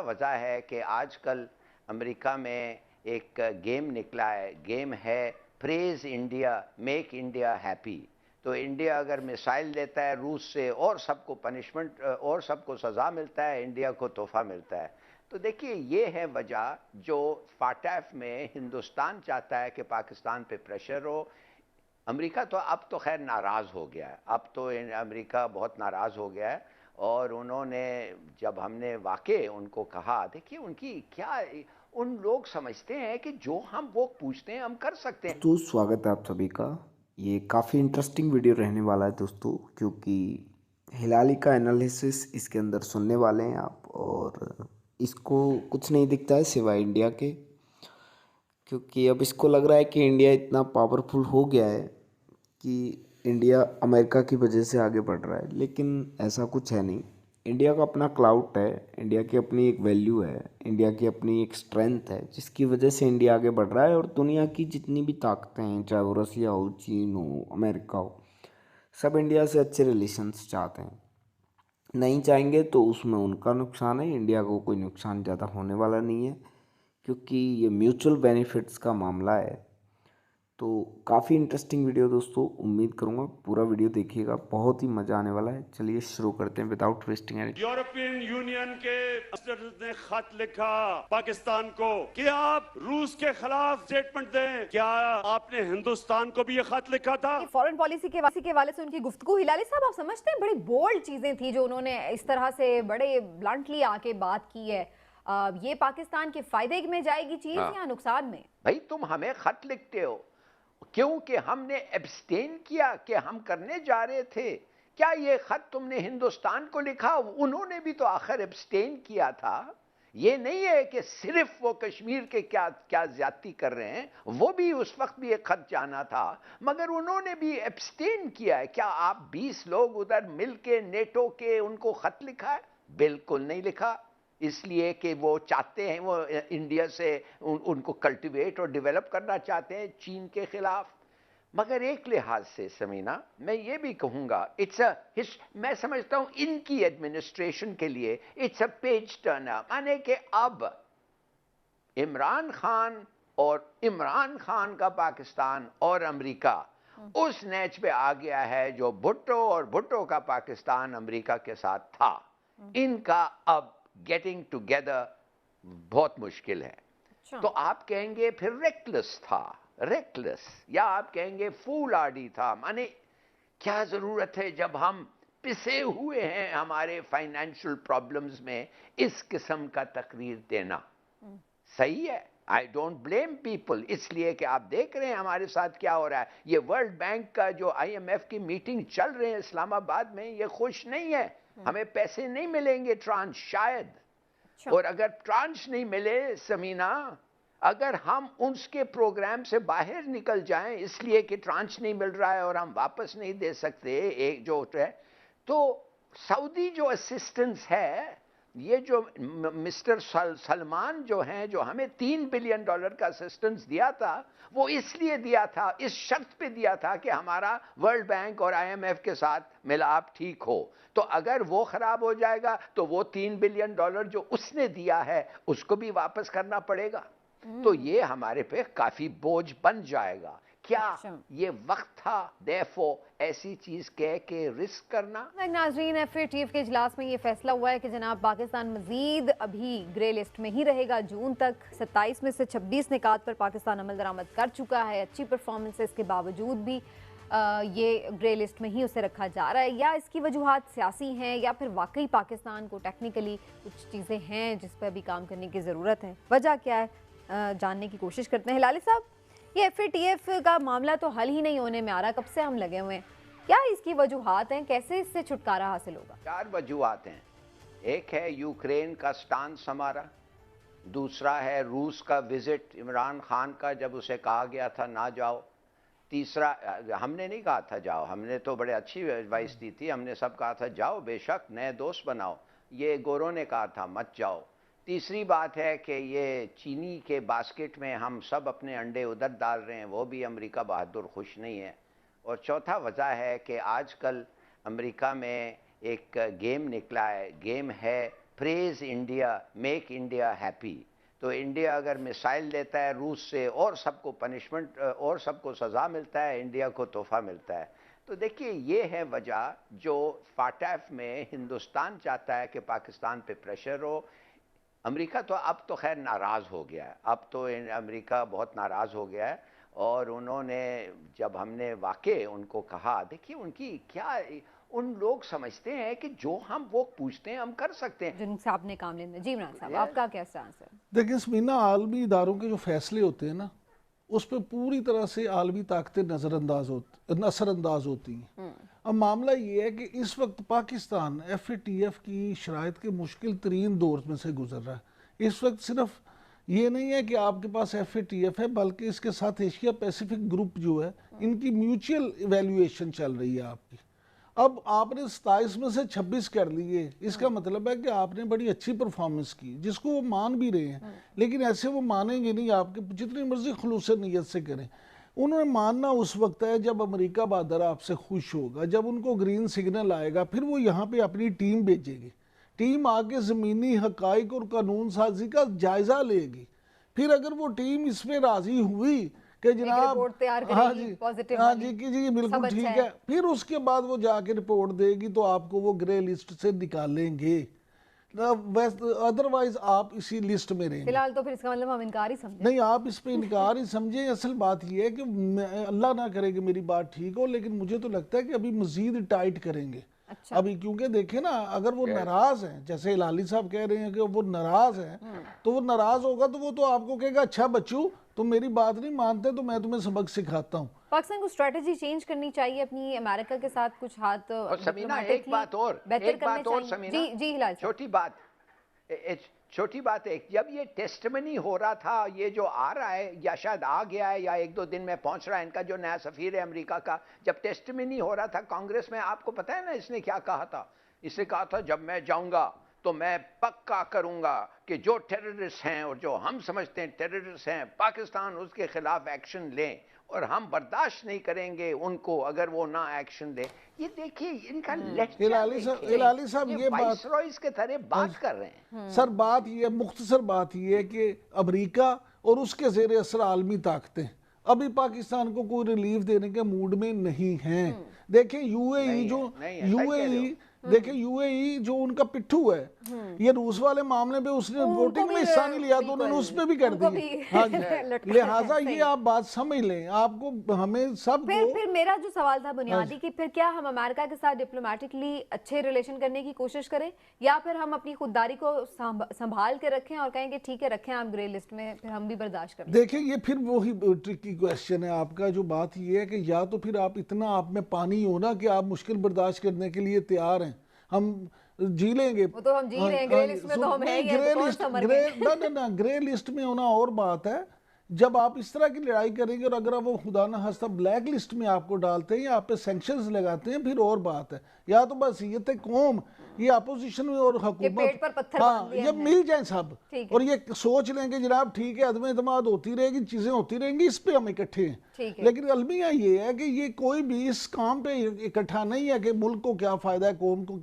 वजह है कि आजकल अमेरिका में एक गेम निकला है, गेम है praise India, make India happy. तो इंडिया अगर मिसाइल लेता है रूस से और सबको पनिशमेंट और सबको सज़ा मिलता है, इंडिया को तोहफा मिलता है। तो देखिए ये है वजह जो फाटफ में हिंदुस्तान चाहता है कि पाकिस्तान पे प्रेशर हो। अमेरिका तो अब तो खैर नाराज़ हो गया है, अब तो अमेरिका बहुत नाराज़ हो गया है। और उन्होंने जब हमने वाकई उनको कहा, देखिए उनकी क्या, उन लोग समझते हैं कि जो हम वो पूछते हैं हम कर सकते हैं। दोस्तों स्वागत है आप सभी का। ये काफ़ी इंटरेस्टिंग वीडियो रहने वाला है दोस्तों, क्योंकि हिलाली का एनालिसिस इसके अंदर सुनने वाले हैं आप। और इसको कुछ नहीं दिखता है सिवाय इंडिया के, क्योंकि अब इसको लग रहा है कि इंडिया इतना पावरफुल हो गया है कि इंडिया अमेरिका की वजह से आगे बढ़ रहा है, लेकिन ऐसा कुछ है नहीं। इंडिया का अपना क्लाउट है, इंडिया की अपनी एक वैल्यू है, इंडिया की अपनी एक स्ट्रेंथ है, जिसकी वजह से इंडिया आगे बढ़ रहा है। और दुनिया की जितनी भी ताकतें हैं, चाहे वो रसिया हो, चीन हो, अमेरिका हो, सब इंडिया से अच्छे रिलेशंस चाहते हैं। नहीं चाहेंगे तो उसमें उनका नुकसान है, इंडिया को कोई नुकसान ज़्यादा होने वाला नहीं है, क्योंकि ये म्यूचुअल बेनिफिट्स का मामला है। तो काफ़ी इंटरेस्टिंग वीडियो दोस्तों, उम्मीद करूँगा पूरा वीडियो देखिएगा, बहुत ही मज़ा आने वाला है। चलिए शुरू करते हैं without wasting any. European union के प्रेसिडेंट ने खत लिखा पाकिस्तान को कि आप रूस के खिलाफ स्टेटमेंट दें। क्या आपने हिंदुस्तान को भी ये खत लिखा था? फॉरेन पॉलिसी के वाले से उनकी गुफ्तगू, हिलाली साहब आप समझते हैं बड़ी बोल्ड चीजें थी जो उन्होंने इस तरह से बड़े ब्लंटली आके बात की है। ये पाकिस्तान के फायदे में जाएगी चीज या नुकसान में? भाई तुम हमें खत लिखते हो क्योंकि हमने एब्सटेन किया कि हम करने जा रहे थे। क्या ये खत तुमने हिंदुस्तान को लिखा? उन्होंने भी तो आखिर एब्सटेन किया था। ये नहीं है कि सिर्फ वो कश्मीर के क्या क्या ज्यादती कर रहे हैं, वो भी उस वक्त भी एक खत जाना था, मगर उन्होंने भी एब्सटेन किया है। क्या आप 20 लोग उधर मिल के नेटो के उनको खत लिखा है? बिल्कुल नहीं लिखा, इसलिए कि वो चाहते हैं, वो इंडिया से उनको कल्टीवेट और डेवलप करना चाहते हैं चीन के खिलाफ। मगर एक लिहाज से समीना मैं ये भी कहूँगा, मैं समझता हूँ इनकी एडमिनिस्ट्रेशन के लिए इट्स अ पेज टर्नर, माने कि अब इमरान खान का पाकिस्तान और अमेरिका उस नेच पे आ गया है जो भुट्टो और भुट्टो का पाकिस्तान अमेरिका के साथ था। इनका अब गेटिंग टुगेदर बहुत मुश्किल है। तो आप कहेंगे फिर रेकलेस था, रेकलेस, या आप कहेंगे फूल आर्डी था। माने क्या जरूरत है जब हम पिसे हुए हैं हमारे फाइनेंशियल प्रॉब्लम्स में इस किस्म का तकरीर देना? सही है, आई डोंट ब्लेम पीपल, इसलिए कि आप देख रहे हैं हमारे साथ क्या हो रहा है। ये वर्ल्ड बैंक का जो IMF की मीटिंग चल रहे हैं इस्लामाबाद में, ये खुश नहीं है। हमें पैसे नहीं मिलेंगे ट्रांस शायद, और अगर ट्रांस नहीं मिले समीना, अगर हम उसके प्रोग्राम से बाहर निकल जाएं इसलिए कि ट्रांस नहीं मिल रहा है और हम वापस नहीं दे सकते एक जो है, तो सऊदी जो असिस्टेंस है, ये जो मिस्टर सलमान जो हैं, जो हमें $3 बिलियन का असिस्टेंस दिया था, वो इसलिए दिया था, इस शर्त पे दिया था कि हमारा वर्ल्ड बैंक और IMF के साथ मिलाप ठीक हो। तो अगर वो खराब हो जाएगा तो वो $3 बिलियन जो उसने दिया है उसको भी वापस करना पड़ेगा। तो ये हमारे पे काफी बोझ बन जाएगा। क्या ये वक्त था देयरफॉर ऐसी चीज कह के रिस्क करना? नाजरीन, FATF के इजलास में ये फैसला हुआ है कि जनाब पाकिस्तान मजीद अभी ग्रे लिस्ट में ही रहेगा जून तक। 27 में से 26 निकात पर पाकिस्तान अमल दरामद कर चुका है। अच्छी परफॉर्मेंसेस के बावजूद भी ये ग्रे लिस्ट में ही उसे रखा जा रहा है। या इसकी वजूहात सियासी हैं या फिर वाकई पाकिस्तान को टेक्निकली कुछ चीज़ें हैं जिस पर अभी काम करने की ज़रूरत है। वजह क्या है जानने की कोशिश करते हैं। हिलाली साहब, ये FATF का मामला तो हल ही नहीं होने में आ रहा, कब से हम लगे हुए हैं, क्या इसकी वजूहात हैं, कैसे इससे छुटकारा हासिल होगा? 4 वजूहात हैं। एक है यूक्रेन का स्टांस हमारा, दूसरा है रूस का विजिट इमरान खान का, जब उसे कहा गया था ना जाओ। तीसरा, हमने नहीं कहा था जाओ, हमने तो बड़े अच्छी एडवाइस दी थी, हमने सब कहा था जाओ, बेशक नए दोस्त बनाओ। ये गोरों ने कहा था मत जाओ। तीसरी बात है कि ये चीनी के बास्केट में हम सब अपने अंडे उधर डाल रहे हैं, वो भी अमेरिका बहादुर खुश नहीं है। और चौथा वजह है कि आजकल अमेरिका में एक गेम निकला है, गेम है پریز انڈیا، میک انڈیا ہیپی. تو انڈیا اگر مسائل لیتا ہے روس سے اور سب کو پنشمنٹ اور سب کو سزا ملتا ہے، انڈیا کو تحفہ ملتا ہے. تو دیکھیے یہ ہے وجہ جو فاٹیف میں ہندوستان چاہتا ہے کہ پاکستان پہ پریشر ہو. امریکہ تو اب تو خیر ناراض ہو گیا ہے، اب تو امریکہ بہت ناراض ہو گیا ہے. اور انہوں نے جب ہم نے واقع ان کو کہا، دیکھیے ان کی کیا، ان لوگ سمجھتے ہیں کہ جو ہم وہ پوچھتے ہیں ہم کر سکتے ہیں. جن سے آپ نے کام لینا. جی عمران صاحب آپ کا کیا سانس ہے؟ دیکھیں سمینا، عالمی اداروں کے جو فیصلے ہوتے ہیں نا، اس پہ پوری طرح سے عالمی طاقتیں اثر انداز ہوتی ہیں. اب معاملہ یہ ہے کہ اس وقت پاکستان FATF کی شرائط کے مشکل ترین دور میں سے گزر رہا ہے. اس وقت صرف یہ نہیں ہے کہ آپ کے پاس FATF ہے، بلکہ اس کے ساتھ ایشیا پیسیفک گروپ جو ہے، ان کی میوچل ایویلویشن چل رہی ہے آپ کی. اب آپ نے 27 میں سے 26 کر لیے، اس کا مطلب ہے کہ آپ نے بڑی اچھی پرفارمنس کی، جس کو وہ مان بھی رہے ہیں. لیکن ایسے وہ مانیں گے نہیں، آپ کے جتنی مرضی خلوص نیت سے کریں. انہوں نے ماننا اس وقت ہے جب امریکہ بہادر آپ سے خوش ہوگا، جب ان کو گرین سگنل آئے گا، پھر وہ یہاں پہ اپنی ٹیم بھیجے گی. ٹیم آگے زمینی حقائق اور قانون سازی کا جائزہ لے گی. پھر اگر وہ ٹیم اس پہ راضی ہوئی کہ جناب ہاں جی کہ جی بالکل ٹھیک ہے، پھر اس کے بعد وہ جا کے رپورٹ دے گی تو آپ کو وہ گرے لسٹ سے نکالیں گے. ادروائز آپ اسی لسٹ میں رہیں گے. فی الحال تو پھر اس کا مطلب ہم انکار ہی سمجھیں. نہیں، آپ اس پہ انکار ہی سمجھیں. اصل بات یہ ہے کہ اللہ نہ کرے کہ میری بات ٹھیک ہو، لیکن مجھے تو لگتا ہے کہ ابھی مزید ٹائٹ کریں گے. ابھی کیونکہ دیکھیں نا، اگر وہ ناراض ہیں، جیسے ہلالی صاحب کہہ رہے ہیں کہ وہ ناراض ہیں، تو وہ ناراض ہوگا تو وہ تو آپ کو کہے گا اچھا بچو تم میری بات نہیں مانتے تو میں تمہیں سبق سکھاتا ہوں. پاکستان کو اسٹریٹجی چینج کرنی چاہیے اپنی، امریکہ کے ساتھ کچھ ہاتھ سمینا ایک بات اور سمینا، جی ہلال چھوٹی بات ہے، جب یہ ٹیسٹمنی ہو رہا تھا، یہ جو آ رہا ہے یا شاید آ گیا ہے یا 1-2 دن میں پہنچ رہا ہے، ان کا جو نیا سفیر ہے امریکہ کا، جب ٹیسٹمنی ہو رہا تھا کانگریس میں، آپ کو پتہ ہے نا اس نے کیا کہا تھا؟ اس نے کہا تھا جب میں جاؤں گا تو میں پکا کروں گا کہ جو ٹیررسٹ ہیں اور جو ہم سمجھتے ہیں ٹیررسٹ ہیں، پاکستان اس کے خلاف ایکشن لیں، اور ہم برداشت نہیں کریں گے ان کو اگر وہ نہ ایکشن لیں. یہ دیکھیے ان کا ہلالی صاحب یہ وائس رائس کے طرح بات کر رہے ہیں. سر بات یہ ہے، مختصر بات یہ ہے کہ امریکہ اور اس کے زیر اثر عالمی طاقتیں ابھی پاکستان کو کوئی ریلیف دینے کے موڈ میں نہیں ہیں. دیکھیں یو اے ای جو ان کا پٹھو ہے، یہ روس والے معاملے پہ اس نے ووٹنگ میں حصہ نہیں لیا تو انہوں نے اس پہ بھی کر دیا. لہٰذا یہ آپ بات سمجھ لیں، آپ کو ہمیں سب کو. پھر میرا جو سوال تھا بنیادی کہ پھر کیا ہم امریکہ کے ساتھ ڈپلومیٹکلی اچھے ریلیشن کرنے کی کوشش کریں، یا پھر ہم اپنی خودداری کو سنبھال کے رکھیں اور کہیں کہ ٹھیک ہے رکھیں آپ گرے لسٹ میں، پھر ہم بھی برداشت کریں. دیکھیں یہ پھر وہی ٹرکی کویسچن ہے آپ کا. جو بات یہ ہے کہ یا تو پھر آپ اتنا آپ میں پانی ہونا کہ آپ مشکل برداشت کرنے کے لیے تیار ہیں، ہم جی لیں گے. وہ تو ہم جی رہے ہیں، گرے لسٹ میں تو ہم ہیں ہی ہیں، کون سا مر گئے. نہ گرے لسٹ میں ہونا اور بات ہے. جب آپ اس طرح کی لڑائی کریں گے اور اگر وہ خدا نہ خواستہ بلیک لسٹ میں آپ کو ڈالتے ہیں یا آپ پہ سینکشنز لگاتے ہیں، پھر اور بات ہے. یا تو بحیثیت قوم یہ اپوزیشن اور حکومت یہ مل جائیں سب اور یہ سوچ لیں کہ جناب ٹھیک ہے، عدم اعتماد ہوتی رہے گی، چیزیں ہوتی رہیں گی، اس پہ ہم اکٹھے ہیں. لیکن المیہ یہ ہے کہ یہ کوئی بھی اس کام پہ اکٹھا نہیں ہے کہ ملک کو کیا فائدہ ہے، قوم کو